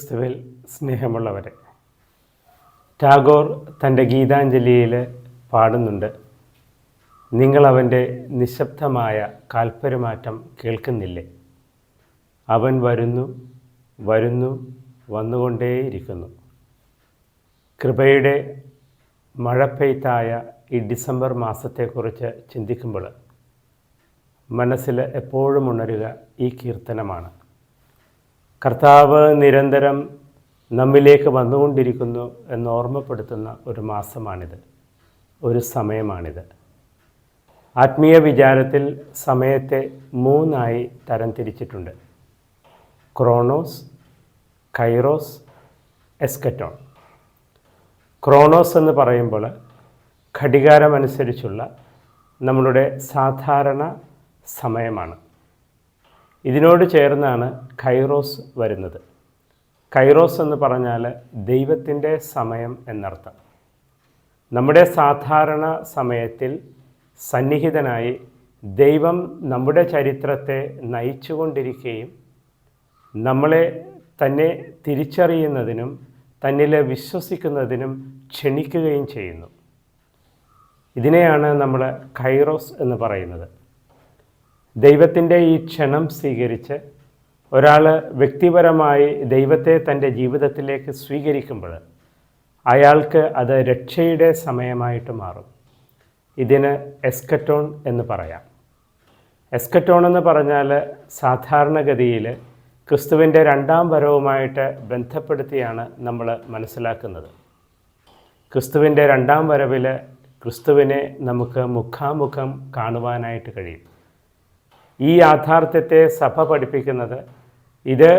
ക്രിസ്തുവിൽ സ്നേഹമുള്ളവരെ, ടാഗോർ തൻ്റെ ഗീതാഞ്ജലിയിൽ പാടുന്നുണ്ട്, നിങ്ങളവൻ്റെ നിശബ്ദമായ കാൽപ്പരുമാറ്റം കേൾക്കുന്നില്ലേ? അവൻ വരുന്നു വരുന്നു വന്നുകൊണ്ടേയിരിക്കുന്നു. കൃപയുടെ മഴപ്പെയ്ത്തായ ഈ ഡിസംബർ മാസത്തെക്കുറിച്ച് ചിന്തിക്കുമ്പോൾ മനസ്സിൽ എപ്പോഴും ഉണരുക ഈ കീർത്തനമാണ്. കർത്താവ് നിരന്തരം നമ്മിലേക്ക് വന്നുകൊണ്ടിരിക്കുന്നു എന്ന് ഓർമ്മപ്പെടുത്തുന്ന ഒരു മാസമാണിത്, ഒരു സമയമാണിത്. ആത്മീയ വിചാരത്തിൽ സമയത്തെ 3 തരംതിരിച്ചിട്ടുണ്ട്: ക്രോണോസ്, കൈറോസ്, എസ്കറ്റോൺ. ക്രോണോസ് എന്ന് പറയുമ്പോൾ ഘടികാരമനുസരിച്ചുള്ള നമ്മളുടെ സാധാരണ സമയമാണ്. ഇതിനോട് ചേർന്നാണ് കൈറോസ് വരുന്നത്. കൈറോസ് എന്ന് പറഞ്ഞാൽ ദൈവത്തിൻ്റെ സമയം എന്നർത്ഥം. നമ്മുടെ സാധാരണ സമയത്തിൽ സന്നിഹിതനായി ദൈവം നമ്മുടെ ചരിത്രത്തെ നയിച്ചുകൊണ്ടിരിക്കുകയും നമ്മളെ തന്നെ തിരിച്ചറിയുന്നതിനും തന്നിൽ വിശ്വസിക്കുന്നതിനും ക്ഷണിക്കുകയും ചെയ്യുന്നു. ഇതിനെയാണ് നമ്മൾ കൈറോസ് എന്ന് പറയുന്നത്. ദൈവത്തിൻ്റെ ഈ ക്ഷണം സ്വീകരിച്ച് ഒരാൾ വ്യക്തിപരമായി ദൈവത്തെ തൻ്റെ ജീവിതത്തിലേക്ക് സ്വീകരിക്കുമ്പോൾ അയാൾക്ക് അത് രക്ഷയുടെ സമയമായിട്ട് മാറും. ഇതിന് എസ്കറ്റോൺ എന്ന് പറയാം. എസ്കറ്റോൺ എന്ന് പറഞ്ഞാൽ സാധാരണഗതിയിൽ ക്രിസ്തുവിൻ്റെ 2ാം വരവുമായിട്ട് ബന്ധപ്പെടുത്തിയാണ് നമ്മൾ മനസ്സിലാക്കുന്നത്. ക്രിസ്തുവിൻ്റെ 2ാം വരവിൽ ക്രിസ്തുവിനെ നമുക്ക് മുഖാമുഖം കാണുവാനായിട്ട് കഴിയും. ഈ യാഥാർത്ഥ്യത്തെ സഭ പഠിപ്പിക്കുന്നത് ഇത്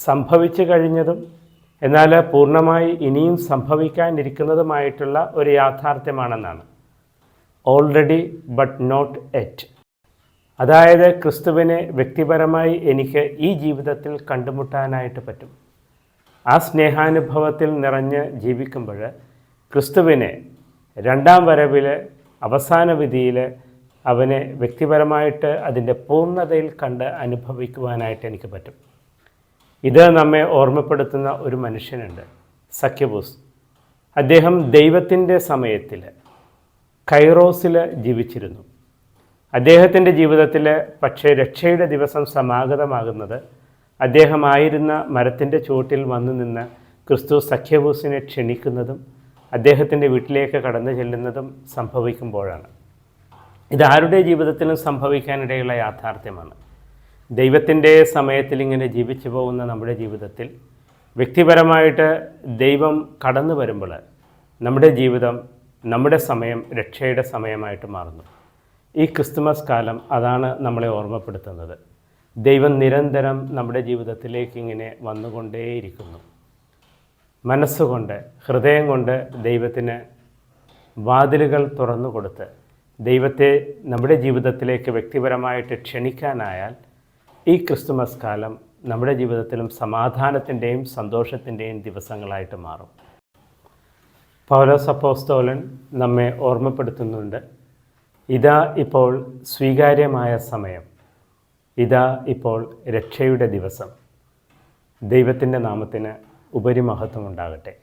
സംഭവിച്ചു കഴിഞ്ഞതും എന്നാൽ പൂർണ്ണമായി ഇനിയും സംഭവിക്കാനിരിക്കുന്നതുമായിട്ടുള്ള ഒരു യാഥാർത്ഥ്യമാണെന്നാണ്. Already but not yet. അതായത് ക്രിസ്തുവിനെ വ്യക്തിപരമായി എനിക്ക് ഈ ജീവിതത്തിൽ കണ്ടുമുട്ടാനായിട്ട് പറ്റും. ആ സ്നേഹാനുഭവത്തിൽ നിറഞ്ഞ് ജീവിക്കുമ്പോൾ ക്രിസ്തുവിനെ 2ാം വരവിൽ അവസാന വിധിയിൽ അവനെ വ്യക്തിപരമായിട്ട് അതിൻ്റെ പൂർണ്ണതയിൽ കണ്ട് അനുഭവിക്കുവാനായിട്ട് എനിക്ക് പറ്റും. ഇത് നമ്മെ ഓർമ്മപ്പെടുത്തുന്ന ഒരു മനുഷ്യനുണ്ട്, സഖ്യബൂസ്. അദ്ദേഹം ദൈവത്തിൻ്റെ സമയത്തിൽ കൈറോസിൽ ജീവിച്ചിരുന്നു. അദ്ദേഹത്തിൻ്റെ ജീവിതത്തിൽ പക്ഷേ രക്ഷയുടെ ദിവസം സമാഗതമാകുന്നത് അദ്ദേഹമായിരുന്ന മരത്തിൻ്റെ ചുവട്ടിൽ വന്നു നിന്ന് ക്രിസ്തു സഖ്യബൂസിനെ ക്ഷണിക്കുന്നതും അദ്ദേഹത്തിൻ്റെ വീട്ടിലേക്ക് കടന്നു ചെല്ലുന്നതും സംഭവിക്കുമ്പോഴാണ്. ഇതാരുടെ ജീവിതത്തിലും സംഭവിക്കാനിടയുള്ള യാഥാർത്ഥ്യമാണ്. ദൈവത്തിൻ്റെ സമയത്തിൽ ഇങ്ങനെ ജീവിച്ചു പോകുന്ന നമ്മുടെ ജീവിതത്തിൽ വ്യക്തിപരമായിട്ട് ദൈവം കടന്നു വരുമ്പോൾ നമ്മുടെ ജീവിതം, നമ്മുടെ സമയം രക്ഷയുടെ സമയമായിട്ട് മാറുന്നു. ഈ ക്രിസ്തുമസ് കാലം അതാണ് നമ്മളെ ഓർമ്മപ്പെടുത്തുന്നത്. ദൈവം നിരന്തരം നമ്മുടെ ജീവിതത്തിലേക്ക് ഇങ്ങനെ വന്നുകൊണ്ടേയിരിക്കുന്നു. മനസ്സുകൊണ്ട്, ഹൃദയം കൊണ്ട് ദൈവത്തിന് വാതിലുകൾ തുറന്നു കൊടുത്ത് ദൈവത്തെ നമ്മുടെ ജീവിതത്തിലേക്ക് വ്യക്തിപരമായിട്ട് ക്ഷണിക്കാനായാൽ ഈ ക്രിസ്തുമസ് കാലം നമ്മുടെ ജീവിതത്തിലും സമാധാനത്തിൻ്റെയും സന്തോഷത്തിൻ്റെയും ദിവസങ്ങളായിട്ട് മാറും. പൗലോസ് അപ്പോസ്തലൻ നമ്മെ ഓർമ്മപ്പെടുത്തുന്നുണ്ട്, ഇതാ ഇപ്പോൾ സ്വീകാര്യമായ സമയം, ഇതാ ഇപ്പോൾ രക്ഷയുടെ ദിവസം. ദൈവത്തിൻ്റെ നാമത്തിന് ഉപരിമഹത്വം ഉണ്ടാകട്ടെ.